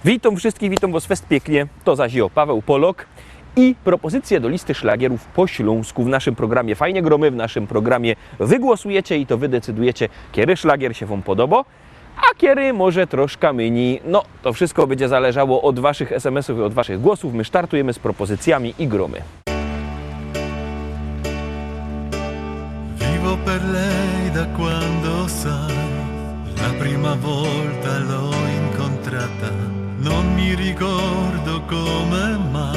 Witam wszystkich, witam Was fest pięknie, to zaś Paweł Polok i propozycje do listy szlagierów po śląsku w naszym programie Fajnie Gromy, w naszym programie Wy głosujecie i to Wy decydujecie, kiedy szlagier się Wam podoba, a kiedy może troszkę mniej. No, to wszystko będzie zależało od Waszych SMS-ów i od Waszych głosów. My startujemy z propozycjami i gromy. Vivo per lei da quando sai, la prima volta l'ho incontrata, non mi ricordo come ma,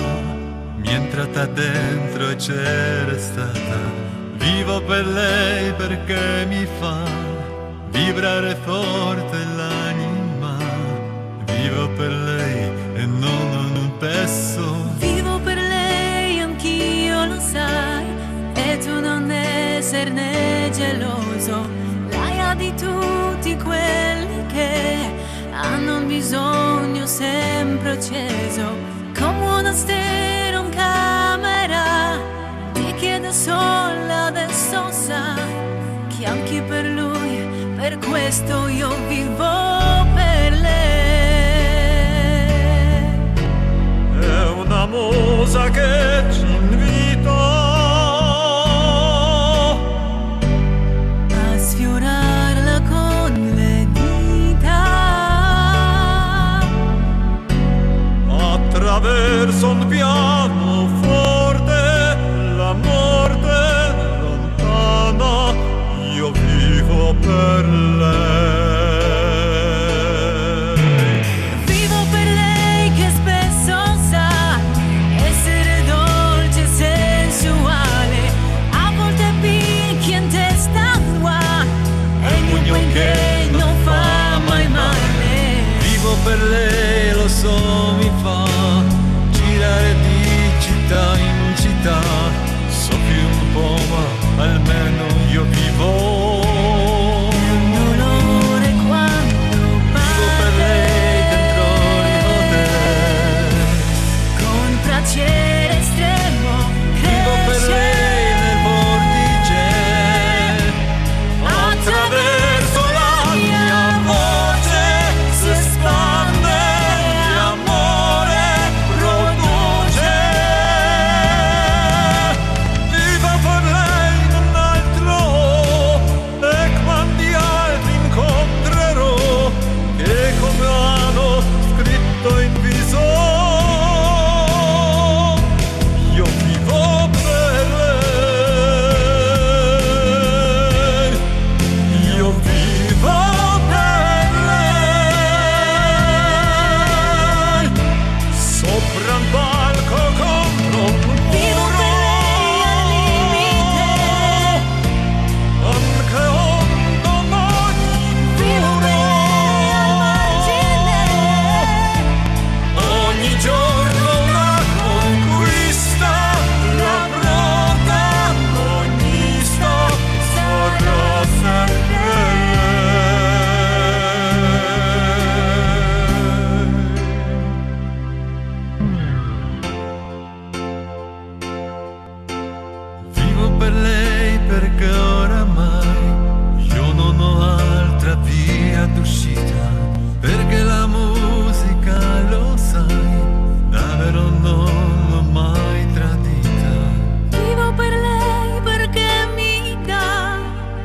mi è entrata dentro e c'era stata. Vivo per lei perché mi fa vibrare forte l'anima, vivo per lei e non un pezzo. Vivo per lei, anch'io lo sai, e tu non esserne geloso. Lei ha di tutti quelli che hanno un bisogno sempre acceso. Come una stella in camera, ti chiedo solo adesso sai che anche per lui, per questo io vivo per lei. È una musa che ci invita A sfiorarla con le dita, attraverso un pianoforte, la morte lontana, io vivo per lei. vivo per lei che spesso sa essere dolce e sensuale, a volte picchia in testa tua e il pugno che non fa mai male. Vivo per lei, lo so, mi fa girare di città in città, so più un po' ma almeno io vivo. Un dolore quando Vivo per lei dentro l'hotel, con piacere estremo vivo per cresce. lei nel vortice, attraverso la mia voce si espande l'amore produce. Vivo per lei non altro, e quanti altri incontrerò che come hanno scritto in viso, io vivo per lei, io vivo per lei, sopra un palco contro un Vivo per lei al limite, anche un domani vivo per lei al margine. ogni giorno una conquista, la protagonista sarà sempre lei. Vivo per lei perché oramai io non ho altra via d'uscita, perché la musica lo sai, davvero non l'ho mai tradita. Vivo per lei perché mi dà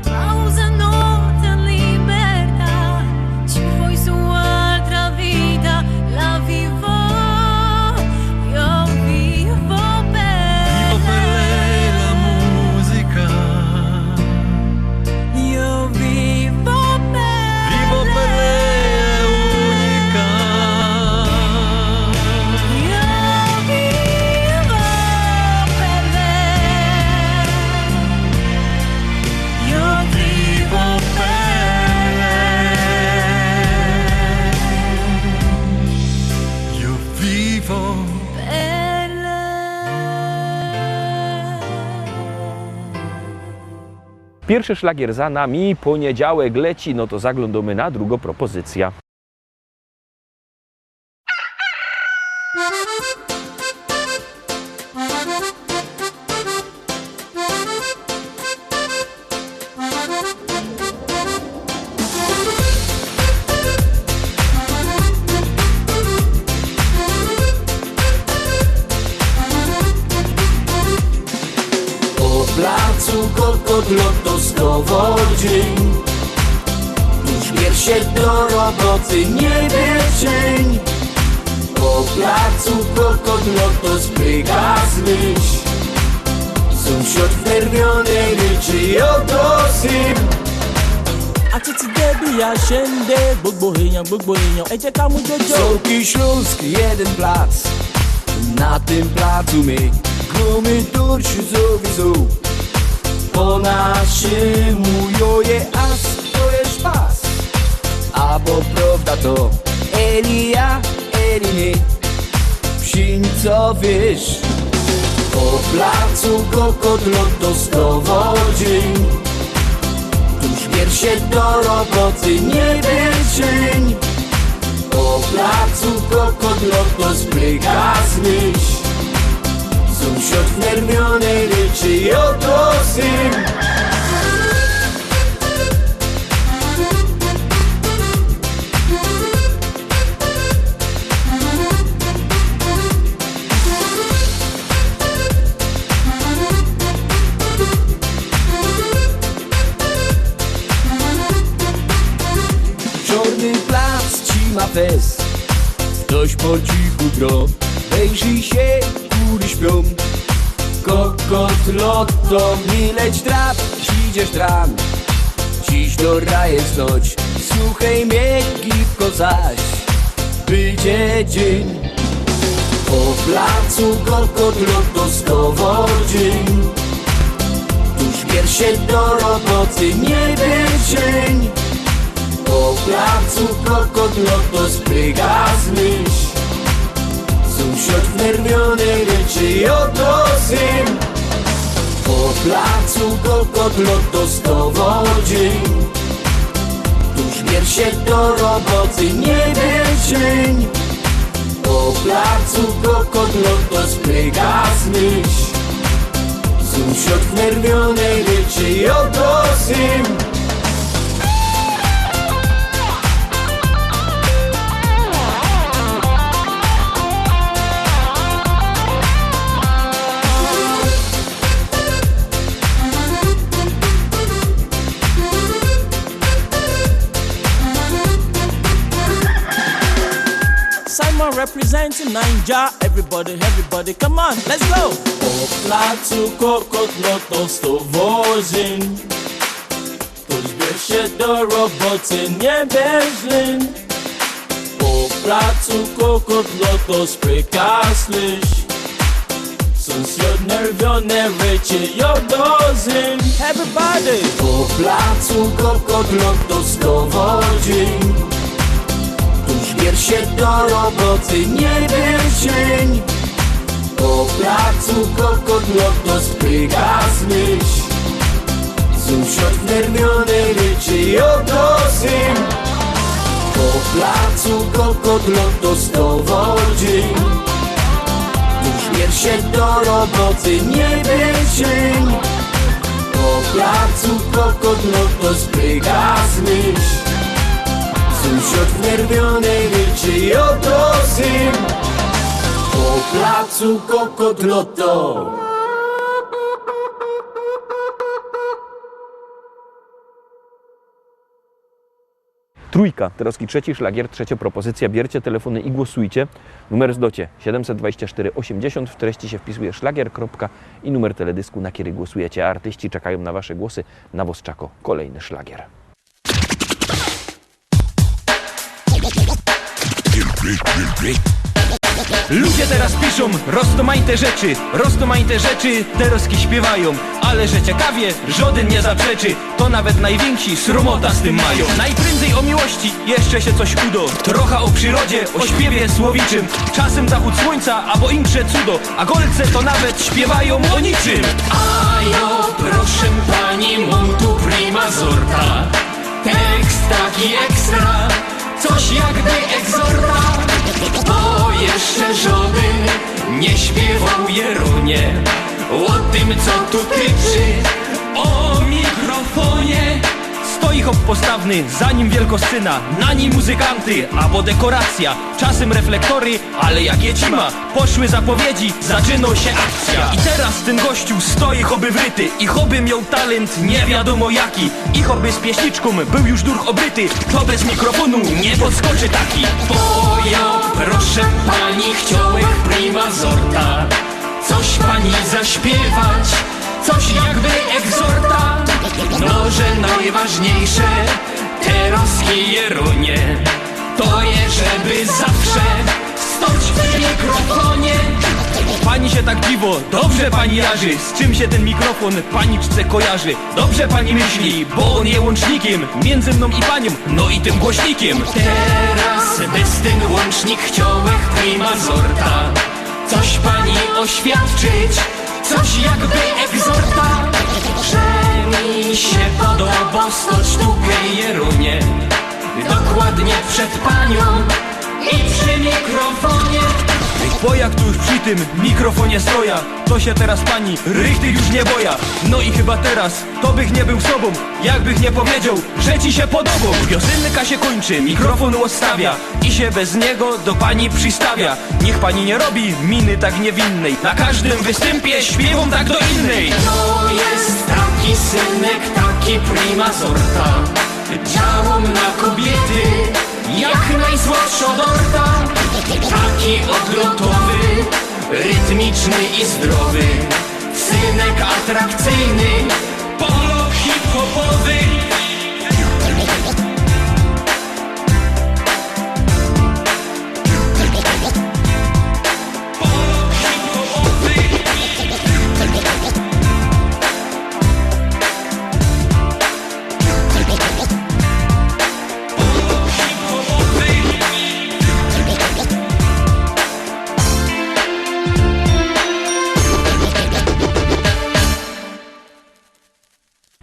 pausa, notte e libertà. Ci vuoi su altra vita, la vivo, io vivo per Vivo per lei la musica, io vivo per vivo per lei è unica. io vivo per lei, io vivo per lei, Io vivo. per lei. Pierwszy szlagier za nami, poniedziałek leci, no to zaglądamy na drugą propozycję. kokot lotoskowo dzień. Tuż wiersie do roboty nie cień. Po placu kokot loto spryga z myśl. Sąsiad wnerwiony ryczy oto syn. Àtìtì débi àṣẹǹdé gbogbo èèyàn ẹ jẹ́ ká mú jọjọ. Sołki Śląsk, jeden plac. Na tym placu my gromy dorsi zowizu. Po naszemu joje as to jest pas. A bo prawda to Elia, Eliny Psińco wiesz. Po placu kokot lotoskowo dzień. Tuż wiersie do roboty nie cień. Po placu kokot loto spryga z myśl. Sąsiad wnerwiony ryczy oto syn. Czarny plac ci ma fest. Ktoś po cichu gro. Wejrzyj się, góry śpią. Kokot lotto, nie leć trap, idziesz tram. Dziś do raje snoć. Słuchaj mnie, gipko zaś. Będzie dzień. Po placu kokot lotoskowo dzień. Tuż wiersie do roboty nie cień. Po placu kokot loto spryga z myśl. Sąsiad wnerwiony ryczy oto syn. Po placu kokot lotoskowo dzień. Tuż wiersie do roboty nie cień. Po placu kokot loto spryga z myśl. Sąsiad wnerwiony ryczy oto syn. Simon representing Naija. Everybody, come on, let's go. Po placu kokot lotoskowo dzień. Tuż wiersie do roboty nie cień. Po placu kokot loto spryga z myśl. Sąsiad wnerwiony ryczy oto syn. Everybody. Po placu kokot lotoskowo dzień. Tuż wiersie do roboty nie cień. Po placu kokot loto spryga z myśl. Sąsiad wnerwiony ryczy oto syn. Po placu kokot lotoskowo dzień. Tuż wiersie do roboty nie cień. Po placu kokot loto spryga z myśl. Sąsiad wnerwiony ryczy oto syn. Po placu kokot loto. Trójka, Terowski trzeci szlagier, trzecia propozycja. Bierzcie telefony i głosujcie. Numer z docie 724 80. W treści się wpisuje szlagier. I numer teledysku, na który głosujecie. A artyści czekają na wasze głosy. Na Wosczako kolejny szlagier. Ludzie teraz piszą roztomajte rzeczy, Terowski śpiewają, ale że ciekawie, żaden nie zaprzeczy, to nawet najwięksi sromota z tym mają. Najprędzej o miłości jeszcze się coś udo, trochę o przyrodzie, o śpiewie słowiczym, czasem zachód słońca, albo insze cudo, a golce to nawet śpiewają o niczym. A jo, proszę pani, mam tu prima sorta, tekst taki ekstra, coś jakby egzorta, bo jeszcze żaden nie śpiewał jerunie o tym, co tu tyczy. O mikrofonie stoi hop postawny, za nim wielkoscyna, na nim muzykanty, albo dekoracja, czasem reflektory, ale jak jecima, poszły zapowiedzi, zaczyna się akcja. I teraz ten gościu stoi choby wryty, i choby miał talent nie wiadomo jaki, i choby z pieśniczką był już duch obryty, to bez mikrofonu nie podskoczy taki. Bojo, proszę pani, chciałech prima sorta, coś pani zaśpiewać, coś jakby egzorta. No, że najważniejsze teraz hieronie, to je, żeby zawsze stoć w mikrofonie. Pani się tak dziwo, dobrze pani jarzy, z czym się ten mikrofon paniczce kojarzy. Dobrze pani myśli, bo on je łącznikiem między mną i panią, no i tym głośnikiem. Teraz bez ten łącznik chciałech prima sorta, coś pani oświadczyć, coś jakby egzorta, że mi się podoba stoć tu gejerunie, dokładnie przed panią i przy mikrofonie. Bo jak tu już przy tym mikrofonie stoja, to się teraz pani rychty już nie boja. No i chyba teraz to bych nie był sobą, jakbych nie powiedział, że ci się podobał. Piosenka się kończy, mikrofon odstawia i się bez niego do pani przystawia. Niech pani nie robi miny tak niewinnej, na każdym występie śpiewam tak do innej. To jest taki synek, taki prima sorta, działam na kobiety jak najsłodsza dorta. Taki odlotowy, rytmiczny i zdrowy, synek atrakcyjny, polo hip-hopowy.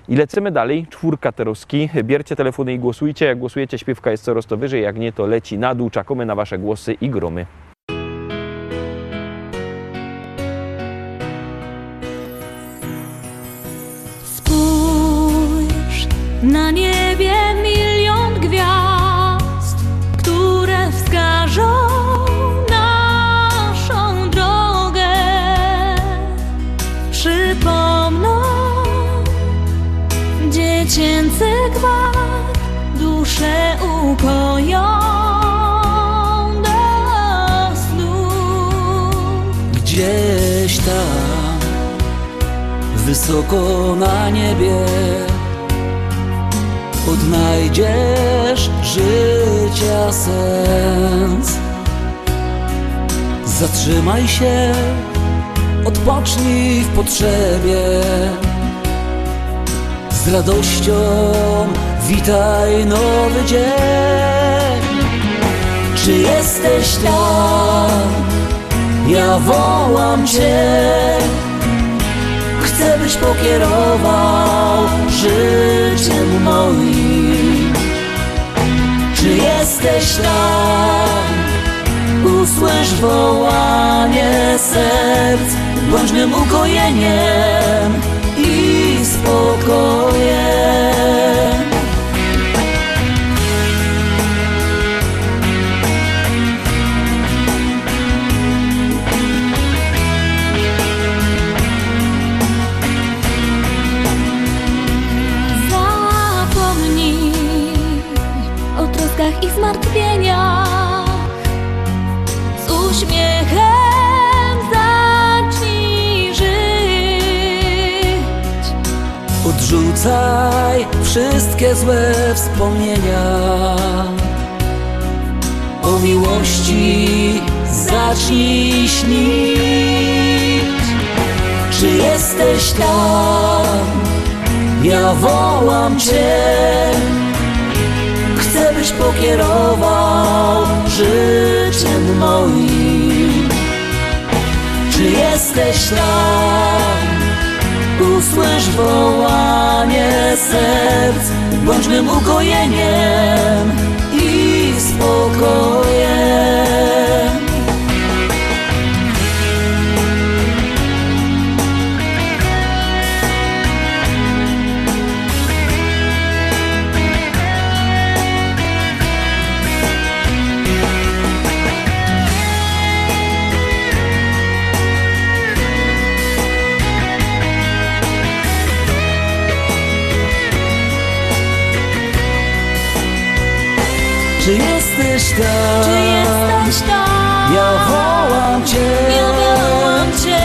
I lecimy dalej, 4 Teroski. Bierzcie telefony i głosujcie. Jak głosujecie, śpiewka jest coraz to wyżej, jak nie, to leci na dół. Czekamy na wasze głosy i gromy. Spójrz, na niebie milion gwiazd, które wskażą naszą drogę, przypomną dziecięcy gwar, duszę ukoją do snu. Gdzieś tam, wysoko na niebie, odnajdziesz życia sens. Zatrzymaj się, odpocznij w potrzebie, z radością witaj nowy dzień. Czy jesteś tam? Ja wołam Cię. Chcę, byś pokierował życiem moim. Czy jesteś tam? Usłysz wołanie serc, bądź mym ukojeniem i spokojem. Zapomnij o troskach i zmartwieniach, z uśmiechem zacznij żyć. Odrzucaj wszystkie złe wspomnienia, o miłości zacznij śnić. Czy jesteś tam? Ja wołam Cię. Chcę, byś pokierował życiem moim. Czy jesteś tam? Usłysz wołanie serc, bądź mym ukojeniem i spokojem. jesteś tam. Ja wołam Cię,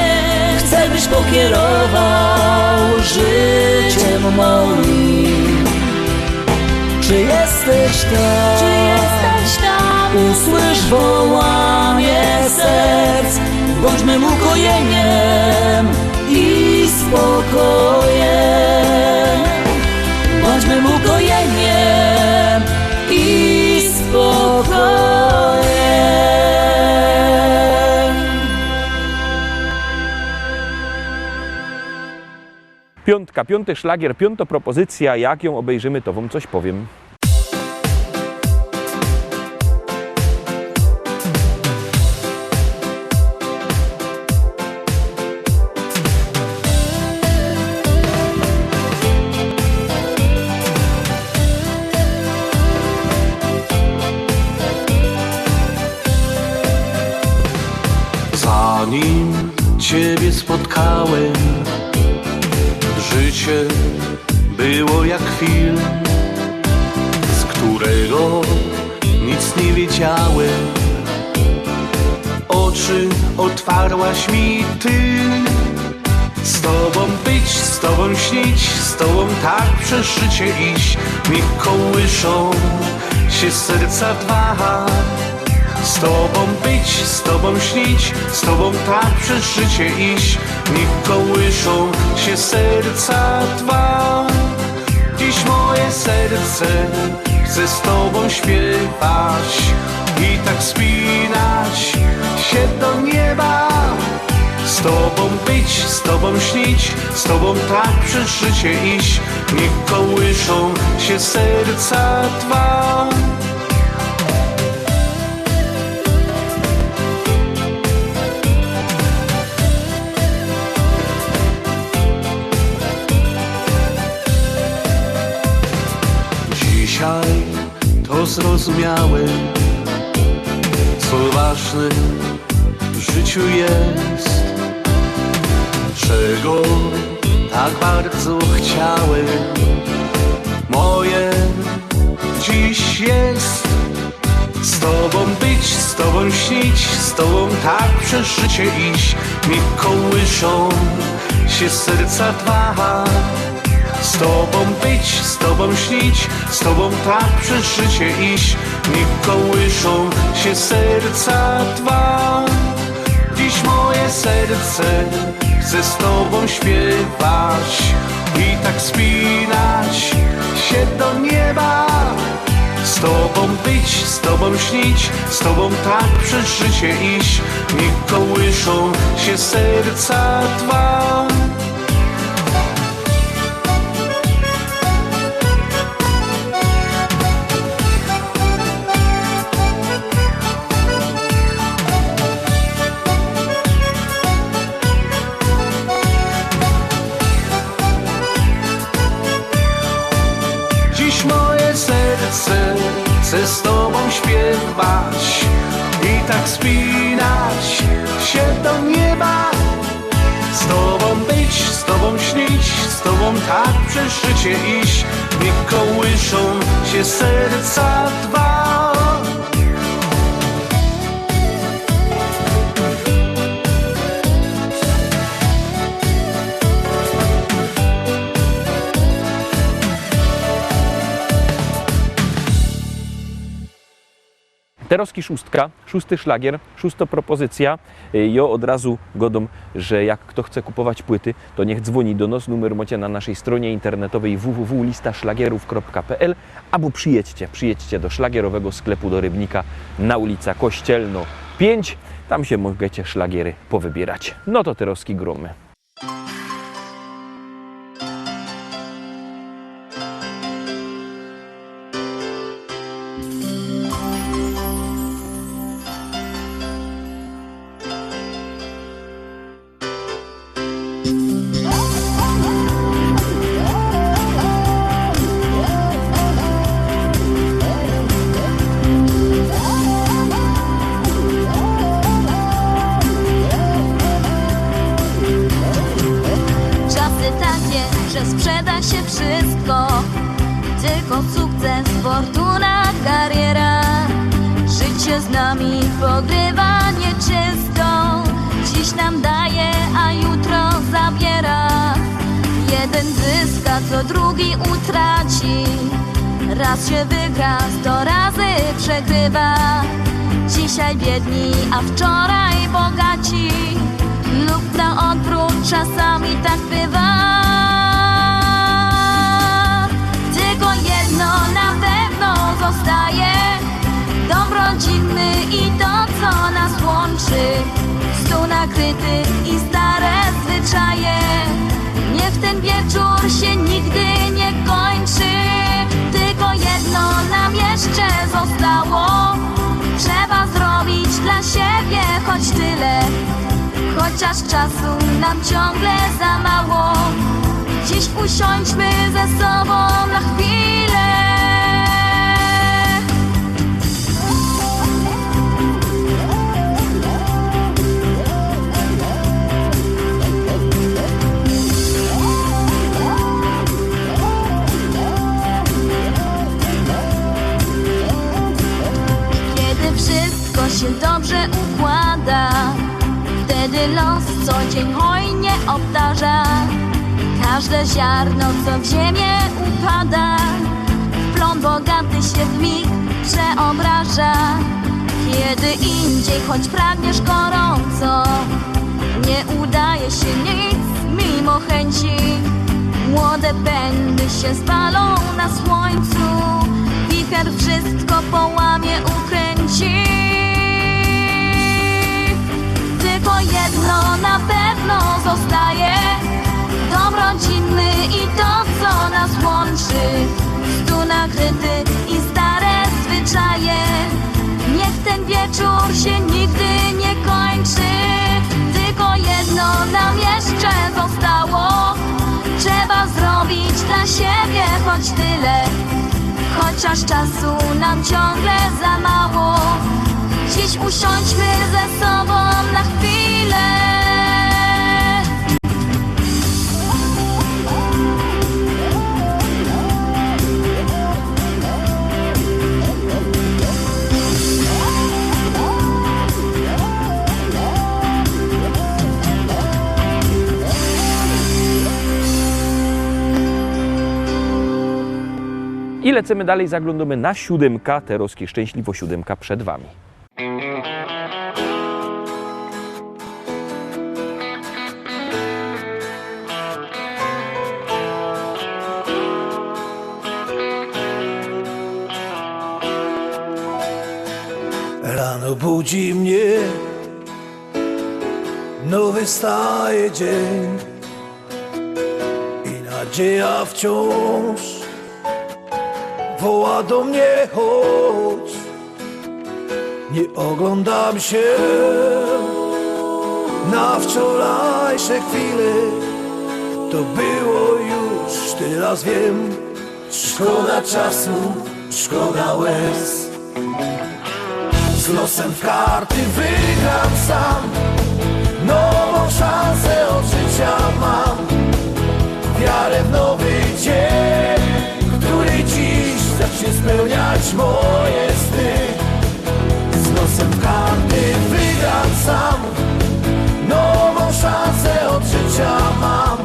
chcę byś pokierował życiem moim. Czy jesteś tam? Usłysz wołanie serc. Bądź mym ukojeniem i spokojem. Bądź mym ukojeniem i spokojem. Piątka, piąty szlagier, piąta propozycja. Jak ją obejrzymy, to wam coś powiem. Zanim Ciebie spotkałem, życie było jak film, z którego nic nie wiedziałem. Oczy otwarłaś mi Ty. Z Tobą być, z Tobą śnić, z Tobą tak przez życie iść. Niech kołyszą się serca dwa. Z Tobą być, z Tobą śnić, z Tobą tak przez życie iść. Niech kołyszą się serca dwa. Dziś moje serce chce z Tobą śpiewać i tak wspinać się do nieba. Z Tobą być, z Tobą śnić, z Tobą tak przez życie iść. Niech kołyszą się serca dwa. Dzisiaj to zrozumiałem, co ważne w życiu jest, czego tak bardzo chciałem. Moje dziś jest z Tobą być, z Tobą śnić, z Tobą tak przez życie iść. Niech kołyszą się serca dwa. Z Tobą być, z Tobą śnić, z Tobą tak przez życie iść. Niech kołyszą się serca dwa. Dziś moje serce chce z Tobą śpiewać i tak wspinać się do nieba. Z Tobą być, z Tobą śnić, z Tobą tak przez życie iść. Niech kołyszą się serca dwa. Chcę z Tobą śpiewać i tak wspinać się do nieba. Z Tobą być, z Tobą śnić, z Tobą tak przez życie iść. Niech kołyszą się serca dwa. Teroski szóstka, szósty szlagier, szósta propozycja. Jo od razu godom, że jak kto chce kupować płyty, to niech dzwoni do nas. Numer macie na naszej stronie internetowej www.listaszlagierów.pl albo przyjedźcie do szlagierowego sklepu do Rybnika na ulica Kościelno 5. Tam się możecie szlagiery powybierać. No to Teroski gromy. Tylko sukces, fortuna, kariera. Życie że z nami pogrywa nieczysto. Dziś nam daje, a jutro zabiera. Jeden zyska, co drugi utraci. Raz się wygra, 100 razy przegrywa. Dzisiaj biedni, a wczoraj bogaci. Lub na odwrót, czasami tak bywa. Tylko jedno na pewno zostaje: dom rodzinny i to, co nas łączy. Stół nakryty i stare zwyczaje. Niech ten wieczór się nigdy nie kończy. Tylko jedno nam jeszcze zostało: trzeba zrobić dla siebie choć tyle. Chociaż czasu nam ciągle za mało. Dziś usiądźmy ze sobą na chwilę. Kiedy wszystko się dobrze układa, wtedy los co dzień hojnie obdarza. Każde ziarno, co w ziemię upada, w plon bogaty się w mig przeobraża. Kiedy indziej, choć pragniesz gorąco, nie udaje się nic mimo chęci. Młode pędy się spalą na słońcu, wicher wszystko połamie, ukręci. Tylko jedno na pewno zostaje: dom rodzinny i to, co nas łączy. Stół nakryty i stare zwyczaje. Niech ten wieczór się nigdy nie kończy. Tylko jedno nam jeszcze zostało: trzeba zrobić dla siebie choć tyle. Chociaż czasu nam ciągle za mało. Dziś usiądźmy ze sobą na chwilę. I lecimy dalej, zaglądamy na 7. Terowskie Szczęśliwo 7 przed Wami. Rano budzi mnie nowy staje dzień i nadzieja wciąż woła do mnie: chodź. Nie oglądam się na wczorajsze chwile. To było już, teraz wiem. Szkoda czasu, szkoda łez. Z losem w karty wygram sam. Nową szansę od życia mam. Wiarę w nowy dzień, który dziś zacznie spełniać moje sny. Z losem w karty wygram sam. Nową szansę od życia mam.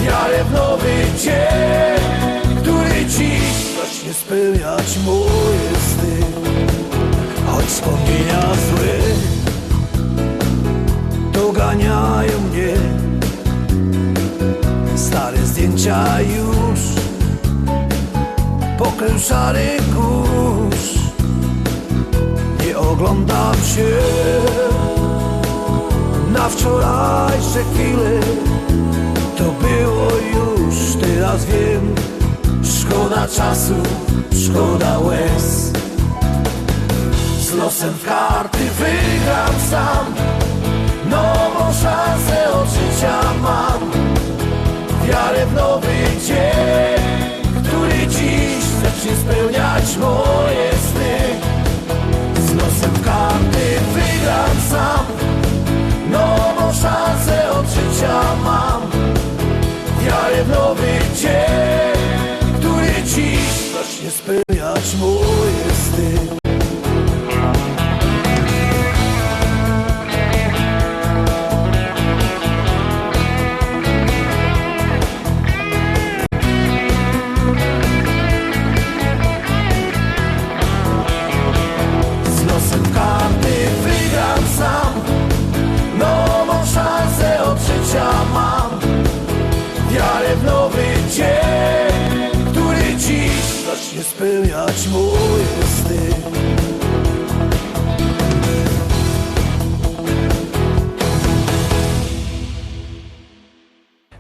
Wiarę w nowy dzień, który dziś zacznie spełniać moje sny. Choć wspomnienia złe doganiają mnie, stare zdjęcia już pokrył szary kurz. Nie oglądam się na wczorajsze chwile. To było już, teraz wiem. Szkoda czasu, szkoda łez. Z losem w karty wygram sam. Nową szansę od życia mam. Wiarę w nowy dzień, który dziś zacznie spełniać moje sny. Z losem w karty wygram sam. Nową szansę od życia mam. Wiarę w nowy dzień, który dziś zacznie spełniać moje sny.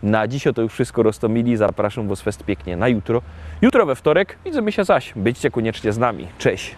Na dziś to już wszystko, Rostomili. Zapraszam Was fest pięknie na jutro. Jutro we wtorek widzimy się zaś. Byćcie koniecznie z nami. Cześć!